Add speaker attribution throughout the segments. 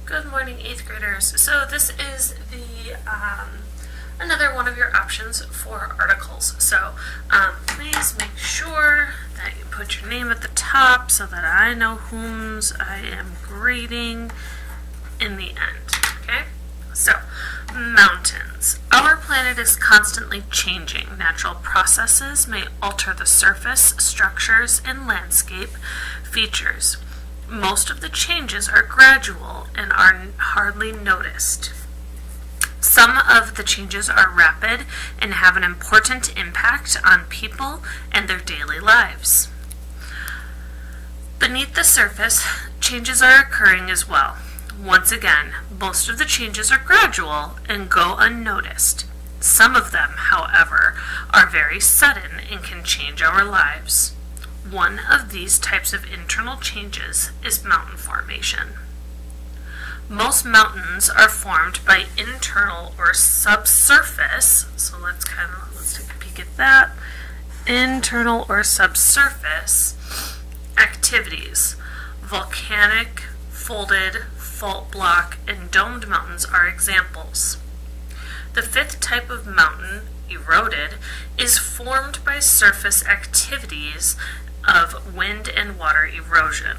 Speaker 1: Good morning, 8th graders. So this is the another one of your options for articles. So please make sure that you put your name at the top so that I know whom's I am grading in the end. Okay? So, mountains. Our planet is constantly changing. Natural processes may alter the surface, structures, and landscape features. Most of the changes are gradual and are hardly noticed. Some of the changes are rapid and have an important impact on people and their daily lives. Beneath the surface, changes are occurring as well. Once again, most of the changes are gradual and go unnoticed. Some of them, however, are very sudden and can change our lives. One of these types of internal changes is mountain formation. Most mountains are formed by internal or subsurface, so let's take a peek at that, internal or subsurface activities. Volcanic, folded, fault block, and domed mountains are examples. The fifth type of mountain, eroded, is formed by surface activities of wind and water erosion.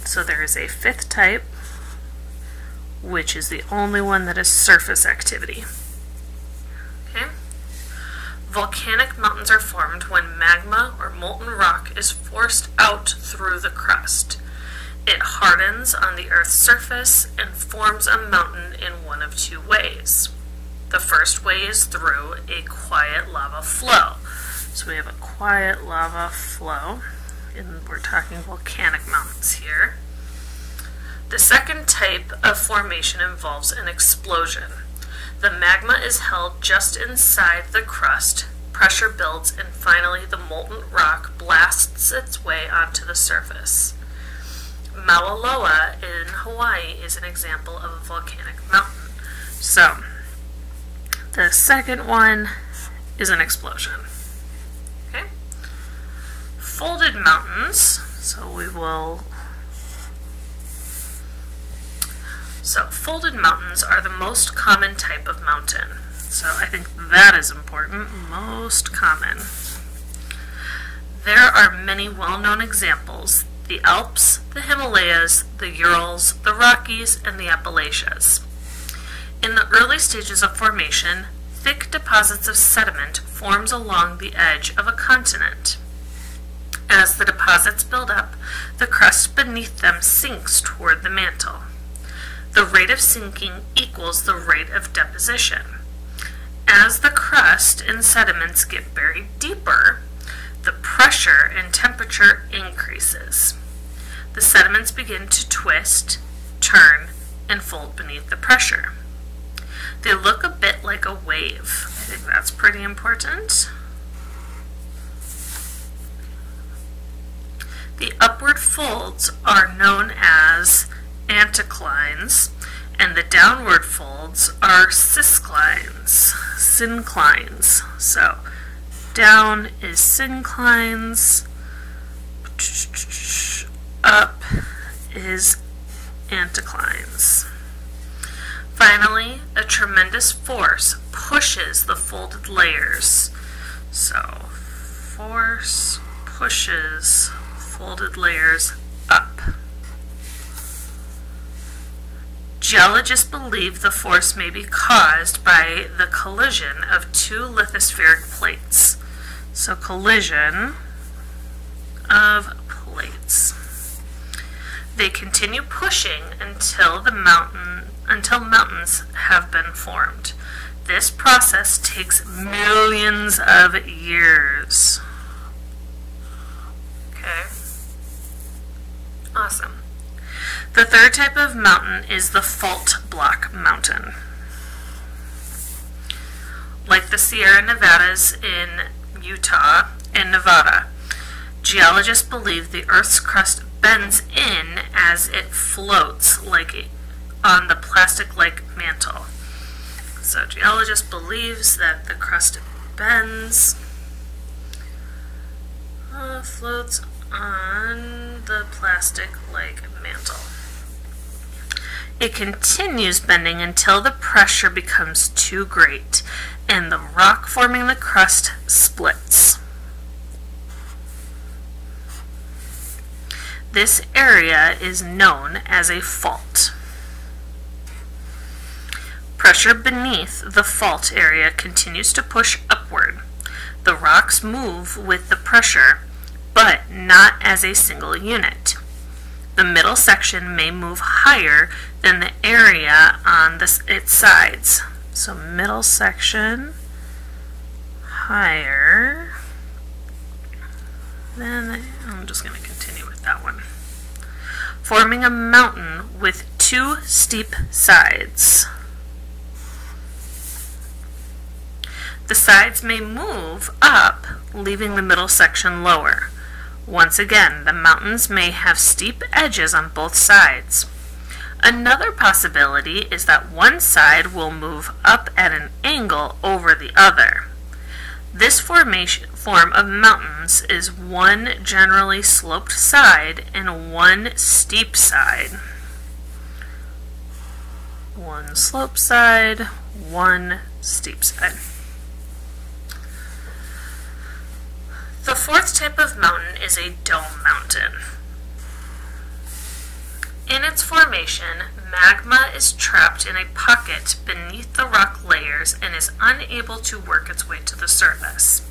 Speaker 1: So there is a fifth type, which is the only one that is surface activity. Okay? Volcanic mountains are formed when magma or molten rock is forced out through the crust. It hardens on the Earth's surface and forms a mountain in one of two ways. The first way is through a quiet lava flow. So we have a quiet lava flow, and we're talking volcanic mountains here. The second type of formation involves an explosion. The magma is held just inside the crust, pressure builds, and finally the molten rock blasts its way onto the surface. Mauna Loa in Hawaii is an example of a volcanic mountain. So, the second one is an explosion. Okay? Folded mountains, folded mountains are the most common type of mountain. So I think that is important, most common. There are many well-known examples: the Alps, the Himalayas, the Urals, the Rockies, and the Appalachians. In the early stages of formation, thick deposits of sediment forms along the edge of a continent. As the deposits build up, the crust beneath them sinks toward the mantle. The rate of sinking equals the rate of deposition. As the crust and sediments get buried deeper, the pressure and temperature increases. The sediments begin to twist, turn, and fold beneath the pressure. They look a bit like a wave. I think that's pretty important. The upward folds are known as anticlines, and the downward folds are synclines. So, down is synclines, up is anticlines. Finally, a tremendous force pushes the folded layers. So, force pushes folded layers up. Geologists believe the force may be caused by the collision of two lithospheric plates. So, collision of plates. They continue pushing until mountains have been formed. This process takes millions of years. Okay. Awesome. The third type of mountain is the fault block mountain. Like the Sierra Nevadas in Utah and Nevada, geologists believe the Earth's crust bends in as it floats on the plastic-like mantle. So geologist believes that the crust bends, floats on the plastic-like mantle. It continues bending until the pressure becomes too great and the rock forming the crust splits. This area is known as a fault. Pressure beneath the fault area continues to push upward. The rocks move with the pressure, but not as a single unit. The middle section may move higher than the area on its sides. So middle section higher. Then I'm just going to continue with that one. Forming a mountain with two steep sides. The sides may move up, leaving the middle section lower. Once again, the mountains may have steep edges on both sides. Another possibility is that one side will move up at an angle over the other. This form of mountains is one generally sloped side and one steep side. One sloped side, one steep side. The fourth type of mountain is a dome mountain. In its formation, magma is trapped in a pocket beneath the rock layers and is unable to work its way to the surface.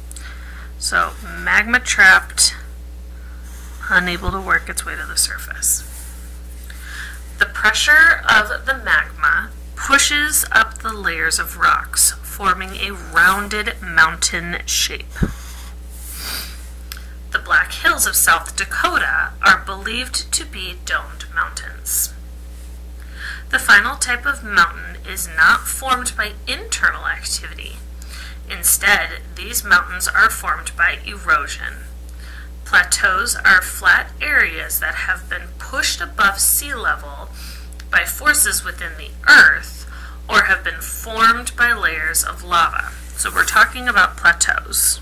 Speaker 1: So, magma trapped, unable to work its way to the surface. The pressure of the magma pushes up the layers of rocks, forming a rounded mountain shape. The Black Hills of South Dakota are believed to be domed mountains. The final type of mountain is not formed by internal activity. Instead, these mountains are formed by erosion. Plateaus are flat areas that have been pushed above sea level by forces within the earth or have been formed by layers of lava. So we're talking about plateaus.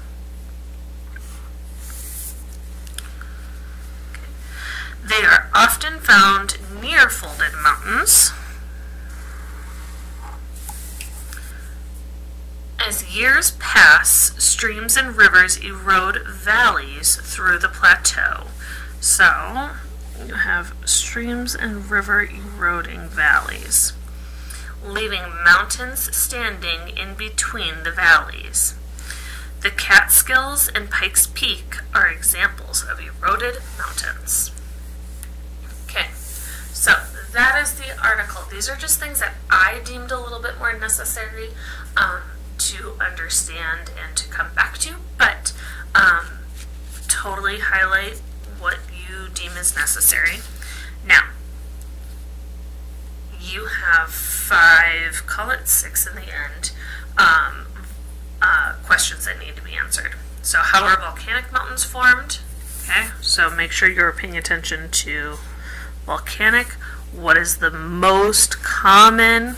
Speaker 1: They are often found near folded mountains. As years pass, streams and rivers erode valleys through the plateau. So, you have streams and river eroding valleys, leaving mountains standing in between the valleys. The Catskills and Pikes Peak are examples of eroded mountains. Okay, so that is the article. These are just things that I deemed a little bit more necessary to understand and to come back to, but totally highlight what you deem is necessary. Now, you have 5, call it 6 in the end, questions that need to be answered. So how are volcanic mountains formed? Okay, so make sure you're paying attention to volcanic. What is the most common?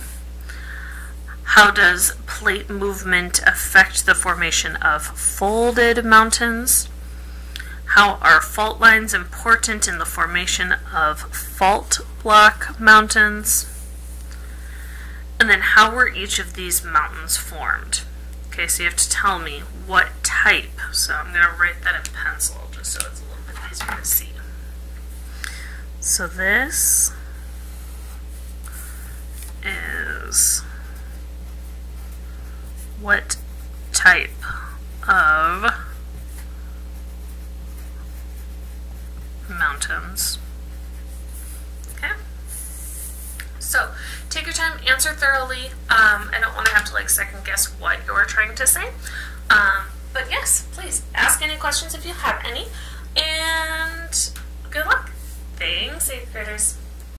Speaker 1: How does plate movement affect the formation of folded mountains? How are fault lines important in the formation of fault block mountains? And then how were each of these mountains formed? Okay, so you have to tell me what type. So I'm going to write that in pencil just so it's a little bit easier to see. So this is what type of mountains. Okay? So, take your time, answer thoroughly. I don't want to have to second guess what you're trying to say. But yes, please ask any questions if you have any. And good luck. Thanks, 8th graders.